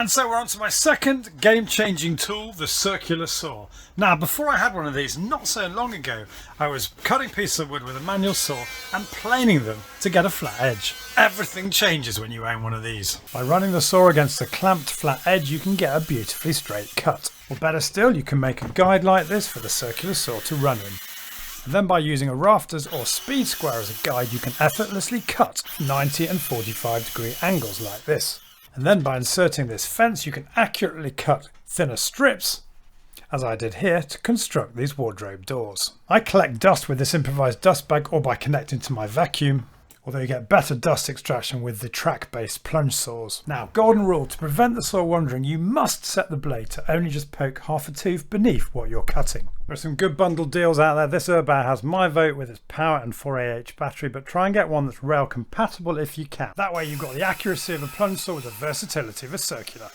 And so we're on to my second game-changing tool, the circular saw. Now, before I had one of these, not so long ago, I was cutting pieces of wood with a manual saw and planing them to get a flat edge. Everything changes when you own one of these. By running the saw against a clamped flat edge, you can get a beautifully straight cut. Or better still, you can make a guide like this for the circular saw to run in. And then by using a rafters or speed square as a guide, you can effortlessly cut 90 and 45 degree angles like this. And then by inserting this fence, you can accurately cut thinner strips, as I did here, to construct these wardrobe doors. I collect dust with this improvised dust bag or by connecting to my vacuum, although you get better dust extraction with the track-based plunge saws. Now, golden rule, to prevent the saw wandering, you must set the blade to only just poke half a tooth beneath what you're cutting. There are some good bundled deals out there. This Erbauer has my vote with its power and 4Ah battery, but try and get one that's rail compatible if you can. That way you've got the accuracy of a plunge saw with the versatility of a circular.